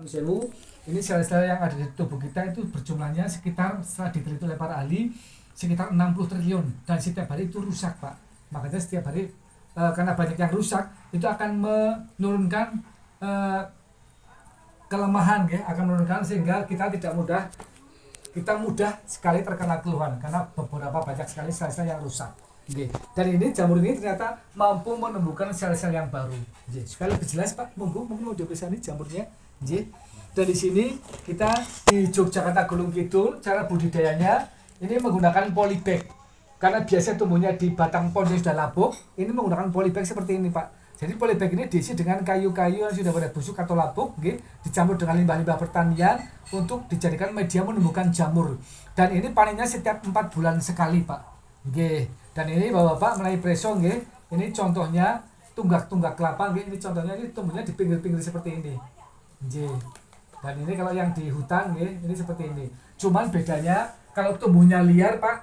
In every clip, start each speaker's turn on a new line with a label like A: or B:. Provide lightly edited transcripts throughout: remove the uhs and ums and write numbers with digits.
A: Sewu, ini sel-sel yang ada di tubuh kita itu berjumlahnya sekitar, setelah diteliti oleh para ahli, sekitar 60 triliun dan setiap hari itu rusak Pak. Makanya setiap hari karena banyak yang rusak itu akan menurunkan kelemahan ya, akan menurunkan sehingga kita mudah sekali terkena keluhan karena beberapa banyak sekali sel-sel yang rusak. Oke. Dan ini jamur ini ternyata mampu menumbuhkan sel-sel yang baru. Oke. Supaya lebih jelas Pak, monggo mau diperiksa ini jamurnya. Oke. Dan di sini kita di Yogyakarta Gunung Kidul, cara budidayanya ini menggunakan polybag. Karena biasa tumbuhnya di batang pohon yang sudah lapuk, ini menggunakan polybag seperti ini Pak. Jadi polybag ini diisi dengan kayu-kayu yang sudah pada busuk atau lapuk, okay, dicampur dengan limbah-limbah pertanian untuk dijadikan media menumbuhkan jamur. Dan ini panennya setiap 4 bulan sekali Pak. Okay. Dan ini Bapak-bapak mulai preso, okay. Ini contohnya tunggak-tunggak kelapa, okay. Ini contohnya ini tumbuhnya di pinggir-pinggir seperti ini. Okay. Dan ini kalau yang di hutan, okay, ini seperti ini. Cuman bedanya kalau tumbuhnya liar Pak,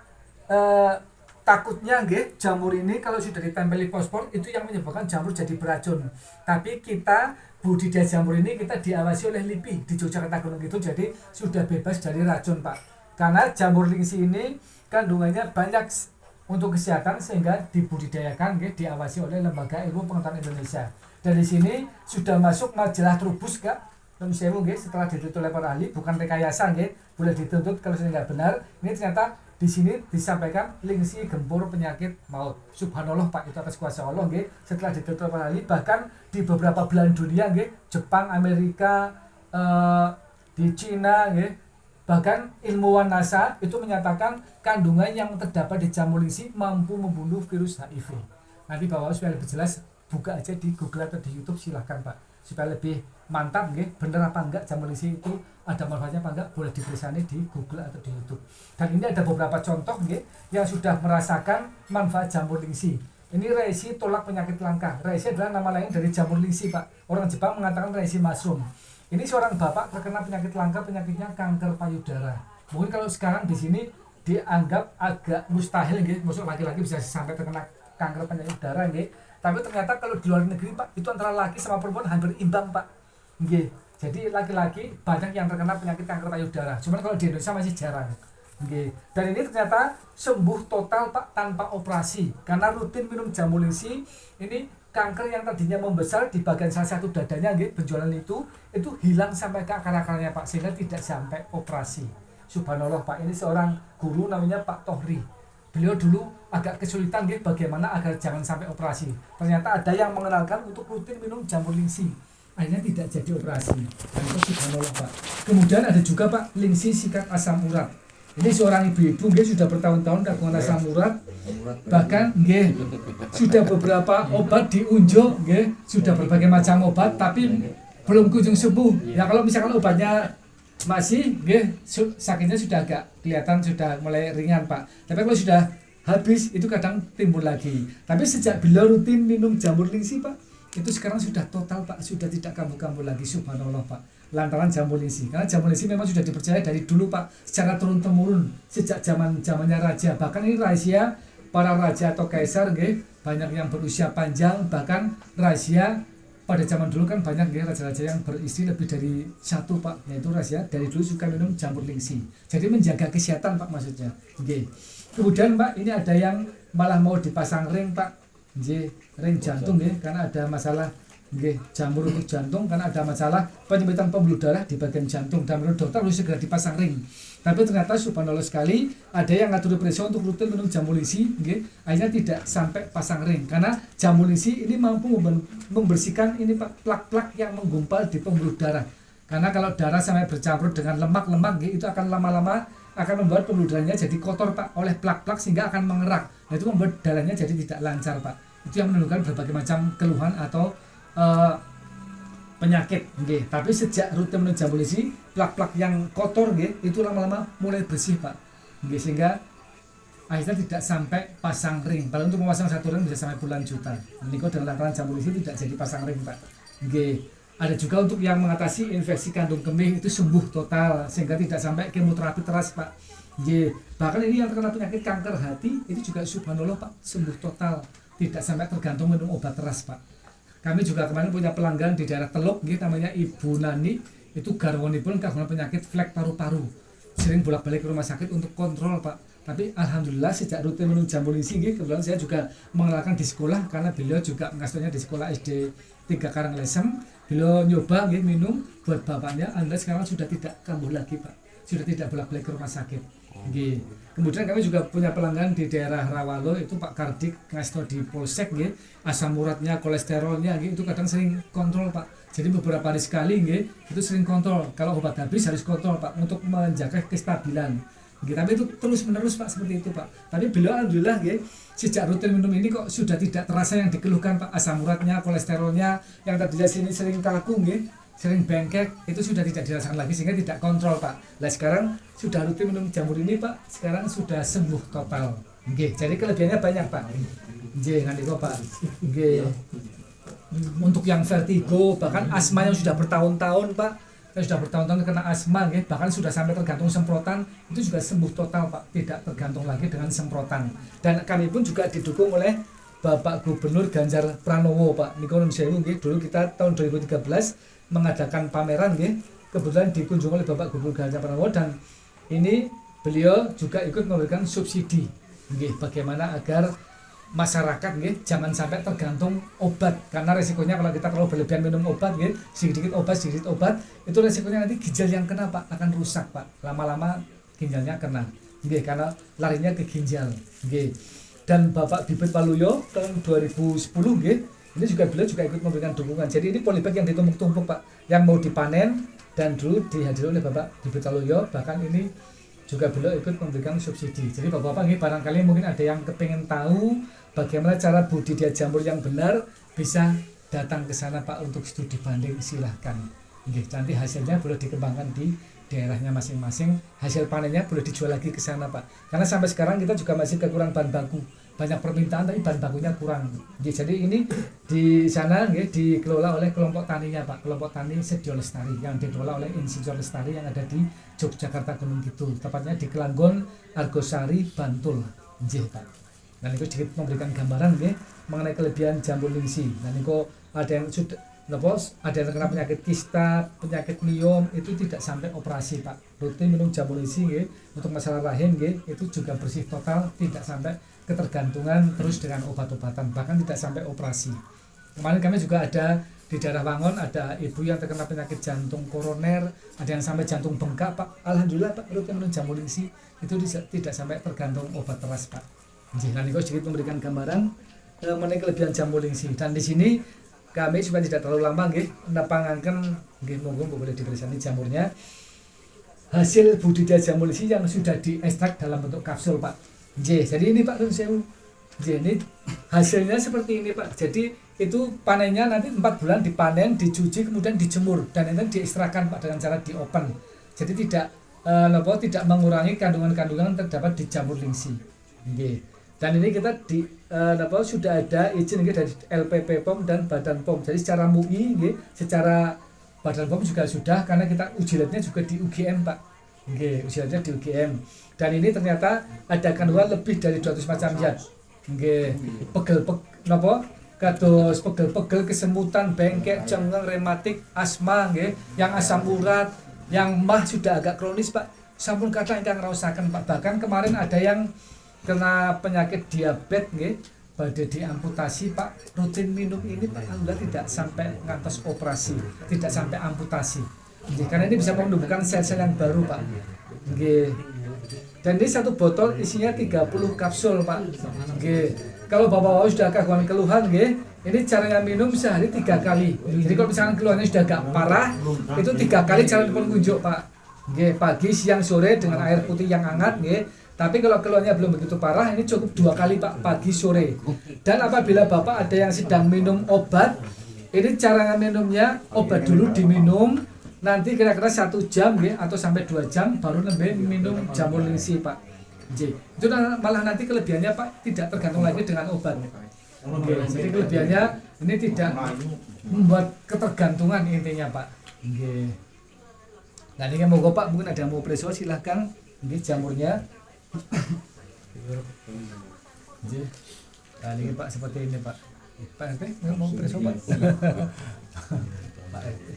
A: takutnya nggih jamur ini kalau sudah ditempeli fosfor itu yang menyebabkan jamur jadi beracun. Tapi kita budidaya jamur ini kita diawasi oleh LIPI di Yogyakarta Gunung Kidul, jadi sudah bebas dari racun Pak. Karena jamur lingsi ini kandungannya banyak untuk kesehatan sehingga dibudidayakan nggih, diawasi oleh Lembaga Ilmu Pengetahuan Indonesia. Dan di sini sudah masuk majalah Trubus Kak. Nun sewu nggih, setelah dituntut oleh para ahli, bukan rekayasa nggih, boleh dituntut kalau saya nggak benar. Ini ternyata di sini disampaikan lingsi gempur penyakit maut. Subhanallah Pak, itu atas kuasa Allah nggih. Setelah dituntut oleh para ahli, bahkan di beberapa belahan dunia nggih, Jepang, Amerika, di Cina nggih, bahkan ilmuwan NASA itu menyatakan kandungan yang terdapat di jamur lingsi mampu membunuh virus HIV. Nanti Bapak supaya lebih jelas buka aja di Google atau di YouTube, silahkan Pak, supaya lebih mantap nggih, bener apa enggak jamur lingsi itu ada manfaatnya apa enggak, boleh diperiksa di Google atau di YouTube. Dan ini ada beberapa contoh nggih yang sudah merasakan manfaat jamur lingsi. Ini Reishi tolak penyakit langka. Reishi adalah nama lain dari jamur lingsi Pak. Orang Jepang mengatakan Reishi mushroom. Ini seorang bapak terkena penyakit langka, penyakitnya kanker payudara. Mungkin kalau sekarang di sini dianggap agak mustahil nggih, maksud laki-laki bisa sampai terkena kanker payudara nggih. Tapi ternyata kalau di luar negeri Pak, itu antara laki sama perempuan hampir imbang Pak. Nggih. Jadi laki-laki banyak yang terkena penyakit kanker payudara. Cuman kalau di Indonesia masih jarang. Nggih. Dan ini ternyata sembuh total Pak tanpa operasi. Karena rutin minum jamur lingsi, ini kanker yang tadinya membesar di bagian salah satu dadanya nggih, benjolan itu hilang sampai ke akar-akarnya Pak, sehingga tidak sampai operasi. Subhanallah Pak, ini seorang guru namanya Pak Tohri. Beliau dulu agak kesulitan nggih bagaimana agar jangan sampai operasi. Ternyata ada yang mengenalkan untuk rutin minum jamur lingsi. Akhirnya tidak jadi operasi. Dan itu subhanallah Pak. Kemudian ada juga Pak lingsi sikat asam urat. Ini seorang ibu-ibu nggih sudah bertahun-tahun kagungan asam urat. Bahkan nggih sudah beberapa obat diunjuk nggih, sudah berbagai macam obat tapi belum kunjung sembuh. Ya kalau misalkan obatnya masih nggih, sakitnya sudah agak kelihatan sudah mulai ringan Pak. Tapi kalau sudah habis itu kadang timbul lagi. Tapi sejak beliau rutin minum jamur lingsi Pak, itu sekarang sudah total Pak, sudah tidak kambuh-kambuh lagi, subhanallah Pak, lantaran jamur lingsi. Karena jamur lingsi memang sudah dipercaya dari dulu Pak, secara turun-temurun sejak zamannya raja. Bahkan ini rahasia para raja atau kaisar nggih, banyak yang berusia panjang. Bahkan rahasia pada zaman dulu kan banyak nggih raja-raja yang beristri lebih dari satu Pak, yaitu rahasia dari dulu suka minum jamur lingsi. Jadi menjaga kesehatan Pak maksudnya nggih. Kemudian Pak, ini ada yang malah mau dipasang ring Pak, nggih, ring jantung nggih, karena ada masalah nggih, jamur untuk jantung karena ada masalah penyempitan pembuluh darah di bagian jantung, dan menurut dokter harus segera dipasang ring. Tapi ternyata subhanallah sekali ada yang ngatur periksa untuk rutin minum jamur lingsi nggih, akhirnya tidak sampai pasang ring karena jamur lingsi ini mampu membersihkan ini Pak, plak-plak yang menggumpal di pembuluh darah. Karena kalau darah sampai bercampur dengan lemak-lemak nggih, itu akan lama-lama akan membuat pembuluh darahnya jadi kotor Pak oleh plak-plak sehingga akan mengerak. Nah, itu membuat darahnya jadi tidak lancar Pak. Itu yang menimbulkan berbagai macam keluhan atau penyakit nggih. Tapi sejak rutin minum jamur lingsi, plak-plak yang kotor nggih itu lama-lama mulai bersih Pak. Nggih, sehingga akhirnya tidak sampai pasang ring. Kalau untuk memasang satu ring bisa sampai puluhan juta. Menika dengan lantaran jamur lingsi tidak jadi pasang ring Pak. Nggih. Ada juga untuk yang mengatasi infeksi kandung kemih, itu sembuh total sehingga tidak sampai kemoterapi keras Pak. Nggih. Bahkan ini yang terkena penyakit kanker hati itu juga subhanallah Pak, sembuh total, tidak sampai tergantung minum obat keras Pak. Kami juga kemarin punya pelanggan di daerah Teluk nggih, namanya Ibu Nani. itu garwanipun kagungan penyakit flek paru-paru. Sering bolak-balik ke rumah sakit untuk kontrol, Pak. Tapi alhamdulillah sejak rutin minum jamur lingsi, kebetulan saya juga mengenalkan di sekolah karena beliau juga mengasuhnya di sekolah SD 3 Karanglesem. Beliau nyoba minum buat bapaknya, alhamdulillah sekarang sudah tidak kambuh lagi, Pak. Sudah tidak bolak-balik ke rumah sakit. Kemudian kami juga punya pelanggan di daerah Rawalo, itu Pak Kardik ngasto di Polsek, asam uratnya, kolesterolnya, itu kadang sering kontrol, Pak. Jadi beberapa hari sekali itu sering kontrol. Kalau obat habis harus kontrol, Pak, untuk menjaga kestabilan. Tapi itu terus menerus, Pak, seperti itu, Pak. Tapi beliau alhamdulillah sejak rutin minum ini kok sudah tidak terasa yang dikeluhkan, Pak. Asam uratnya, kolesterolnya yang tadinya sini sering kaku, sering bengkek, itu sudah tidak dirasakan lagi sehingga tidak kontrol, Pak. Nah sekarang sudah rutin minum jamur ini, Pak, sekarang sudah sembuh total. Jadi kelebihannya banyak, Pak. Nanti kok, Pak. Untuk yang vertigo, bahkan asma yang sudah bertahun-tahun, Pak, yang sudah bertahun-tahun kena asma, bahkan sudah sampai tergantung semprotan, itu juga sembuh total, Pak, tidak tergantung lagi dengan semprotan. Dan kami pun juga didukung oleh Bapak Gubernur Ganjar Pranowo, Pak. Niku nun sewu, dulu kita tahun 2013 mengadakan pameran, kebetulan dikunjungi oleh Bapak Gubernur Ganjar Pranowo, dan ini beliau juga ikut memberikan subsidi, bagaimana agar masyarakat jangan sampai tergantung obat, karena resikonya kalau kita terlalu berlebihan minum obat, sedikit obat, itu resikonya nanti ginjal yang kena, Pak, akan rusak, Pak, lama-lama ginjalnya kena, karena larinya ke ginjal. Dan Bapak Bibit Waluyo tahun 2010, ini juga beliau juga ikut memberikan dukungan. Jadi ini polybag yang ditumpuk-tumpuk, Pak, yang mau dipanen, dan dulu dihadiri oleh Bapak Bibit Waluyo, bahkan ini juga beliau ikut memberikan subsidi. Jadi Bapak-Bapak barangkali mungkin ada yang kepengen tahu bagaimana cara budidaya jamur yang benar, bisa datang ke sana, Pak, untuk studi banding, silahkan. Nanti hasilnya boleh dikembangkan di daerahnya masing-masing, hasil panennya boleh dijual lagi ke sana, Pak. Karena sampai sekarang kita juga masih kekurangan bahan baku. Banyak permintaan tapi bahan bakunya kurang. Jadi ini di sana dikelola oleh kelompok taninya, Pak, kelompok tani Sedio Lestari yang dikelola oleh Insinyur Lestari yang ada di Yogyakarta Gunung Kidul, tepatnya di Kelanggon Argosari, Bantul, Pak. Dan itu sedikit memberikan gambaran mengenai kelebihan jamur lingsi. Dan itu ada yang sudah ada yang terkena penyakit kista, penyakit miom, itu tidak sampai operasi, Pak. Rutin minum jamur lingsi untuk masalah rahim itu juga bersih total, tidak sampai ketergantungan terus dengan obat-obatan, bahkan tidak sampai operasi. Kemarin kami juga ada di daerah Wangon, ada ibu yang terkena penyakit jantung koroner, ada yang sampai jantung bengkak, Pak. Alhamdulillah, Pak, rutin minum jamur lingsi itu tidak sampai tergantung obat keras, Pak. Nanti kok sedikit memberikan gambaran mengenai kelebihan jamur lingsi. Dan di sini kami supaya tidak terlalu lama napangankan monggo boleh diberikan jamurnya. Hasil budidaya jamur lingsi yang sudah diekstrak dalam bentuk kapsul, Pak. Jadi ini, Pak, ini hasilnya seperti ini, Pak. Jadi itu panennya nanti 4 bulan dipanen, dicuci, kemudian dijemur, dan ini diekstrakkan, Pak, dengan cara diopen. Jadi tidak mengurangi kandungan-kandungan terdapat di jamur lingsi. Dan ini kita sudah ada izin dari LPP POM dan Badan POM. Jadi secara MUI, secara Badan POM juga sudah, karena kita uji labnya juga di UGM, Pak. Uji labnya di UGM. Dan ini ternyata ada kandungan lebih dari 200 macam zat. Pegel-pegel, kesemutan, bengkek, cengeng, rematik, asma, yang asam urat, yang mah sudah agak kronis, Pak. Sampun kata ingkang ngraosaken, Pak. Bahkan kemarin ada yang kena penyakit diabetes, badhe diamputasi, Pak. Rutin minum ini, Pak, alhamdulillah tidak sampai ngantos operasi, tidak sampai amputasi. Karena ini bisa menumbuhkan sel-sel yang baru, Pak. Dan ini satu botol isinya 30 kapsul, Pak. Kalau Bapak-bapak sudah kagungan keluhan, ini caranya minum sehari 3 kali. Jadi kalau misalkan keluhannya sudah agak parah, itu 3 kali cara pengunjuk, Pak. Pagi, siang, sore dengan air putih yang hangat, Tapi kalau keluhannya belum begitu parah, ini cukup 2 kali, Pak, pagi sore. Dan apabila Bapak ada yang sedang minum obat, ini cara minumnya, obat dulu diminum, nanti kira-kira 1 jam atau sampai 2 jam baru lebih minum jamur lingsi, Pak. Itu malah nanti kelebihannya, Pak, tidak tergantung lagi dengan obat. Jadi kelebihannya ini tidak membuat ketergantungan intinya, Pak. Nah ini mau Pak, mungkin ada yang mau preso, silahkan. Ini jamurnya. Nah ini, Pak, seperti ini, Pak. Pak RT mau preso, Pak. Pak RT.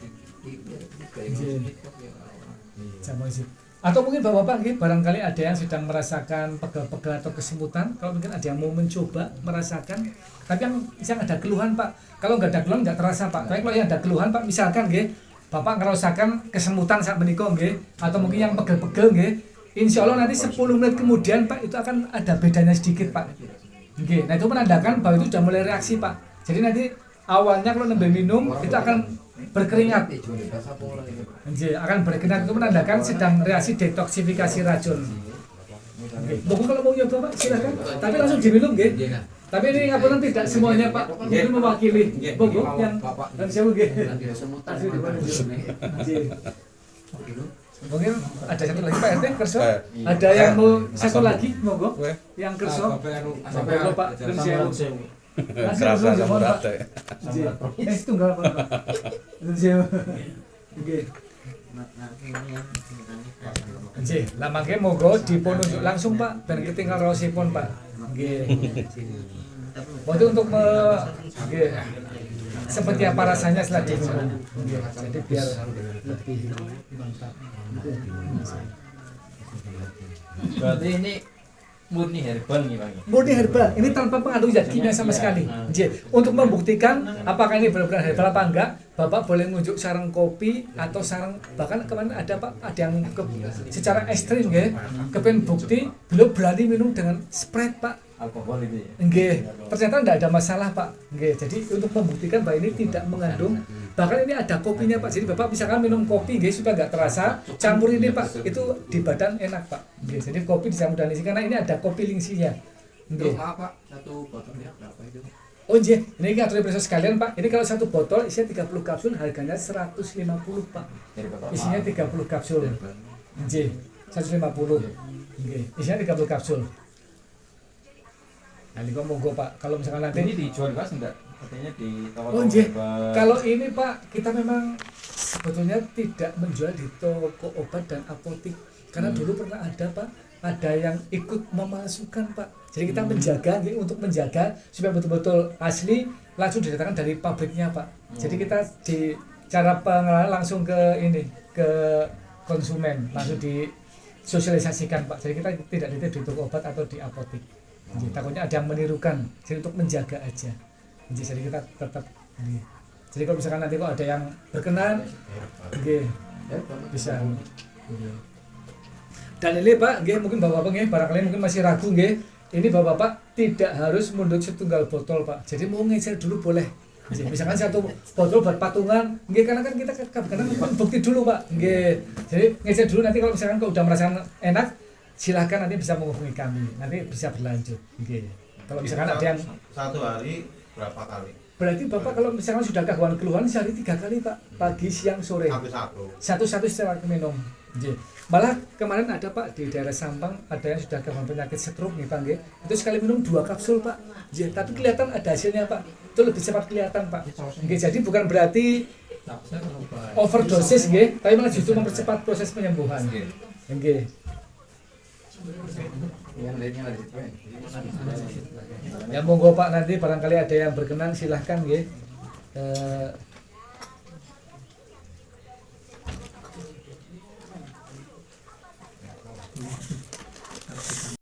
A: Jamur sih. Atau mungkin Bapak-bapak nggih barangkali ada yang sedang merasakan pegel-pegel atau kesemutan, kalau mungkin ada yang mau mencoba merasakan, tapi yang ada keluhan Pak. Kalau nggak ada keluhan nggak terasa Pak. Tapi kalau yang ada keluhan Pak, misalkan nggih, Bapak ngerasakan kesemutan saat menika nggih, atau mungkin yang pegel-pegel nggih, insya Allah nanti 10 menit kemudian Pak itu akan ada bedanya sedikit Pak. Nggih, nah itu menandakan bahwa itu sudah mulai reaksi Pak. Jadi nanti awalnya kalau nembe minum itu akan berkeringat. Akan berkeringat, itu menandakan sedang reaksi detoksifikasi racun. Monggo kalau mau nyoba Pak silakan. Tapi langsung diminum nggih. Tapi ini ngapunten tidak semuanya Pak. Ini mewakili. Monggo yang dan saya nggih. Mungkin ada satu lagi Pak RT kerso. Ada yang mau satu lagi monggo. Yang kerso. Monggo Pak dan saya.
B: Kerasa sama rata.
A: Tunggal Pak. Nggih. Nggih, lah mangke monggo dipun unjuk langsung Pak ben ketinggal raosipun Pak. Nggih. Waktu untuk nggih. Seperti apa rasanya setelah diminum. Nggih. Jadi biar lebih mantap.
C: Berarti ini murni herbal nih Bang.
A: Murni herbal, ini tanpa pengaruh zat kimia sama sekali. Untuk membuktikan apakah ini benar-benar herbal apa enggak, Bapak boleh ngunjuk sarang kopi atau sarang, bahkan kemarin ada Pak, ada yang secara ekstrim ya, kepen bukti beliau berani minum dengan Sprite Pak.
C: Alkohol itu ya.
A: Nggih, ternyata enggak ada masalah Pak. Nggih, jadi untuk membuktikan bahwa ini tidak mengandung, bahkan ini ada kopinya Pak. Jadi Bapak misalkan minum kopi nggih supaya enggak terasa, campur ini Pak, itu di badan enak Pak. Nggih, jadi kopi dicampur dengan isi karena ini ada kopi lingsinya. Nggih.
D: Pak, satu botolnya berapa itu?
A: Oh iya, ini atur preso sekalian Pak. Ini kalau satu botol isinya 30 kapsul harganya 150 Pak. Isinya 30 kapsul. Nggih, 150. Nggih, isinya 30 kapsul. Nah, ini kok monggo Pak, kalau misalkan nanti
C: Ini dijual Mas enggak? Katanya di toko-toko
A: oh nggih,
C: herbal.
A: kalau ini Pak, kita memang sebetulnya tidak menjual di toko obat dan apotik. Karena dulu pernah ada Pak, ada yang ikut memalsukan Pak. Jadi kita menjaga, untuk menjaga supaya betul-betul asli, langsung didatangkan dari pabriknya Pak. Jadi kita di cara pengelolaan langsung ke ini, ke konsumen, langsung disosialisasikan Pak. Jadi kita tidak di toko obat atau di apotik. Jadi, takutnya ada yang menirukan, jadi untuk menjaga aja. Jadi kita tetap ini. Jadi kalau misalkan nanti kok ada yang berkenan, bisa. Dan ini Pak, mungkin Bapak-bapak barangkali mungkin masih ragu ini Bapak-bapak tidak harus mundur setunggal botol Pak. Jadi mau ngecer dulu boleh. Jadi, misalkan satu botol buat patungan, karena kan kita kadang bukti dulu Pak. Jadi ngecer dulu, nanti kalau misalkan kau udah merasakan enak, silahkan nanti bisa menghubungi kami, nanti bisa berlanjut. Kalau misalkan ada yang
B: satu hari berapa kali?
A: berarti Bapak kalau misalkan sudah gangguan keluhan sehari 3 kali Pak, pagi, siang, sore.
B: Sampai
A: Satu setelah minum. Malah kemarin ada Pak di daerah Sampang ada yang sudah gangguan penyakit stroke nih Pak, itu sekali minum 2 kapsul Pak. Tapi kelihatan ada hasilnya Pak, itu lebih cepat kelihatan Pak. Jadi bukan berarti overdosis tapi malah justru mempercepat proses penyembuhan. Ya monggo Pak, nanti barangkali ada yang berkenan silahkan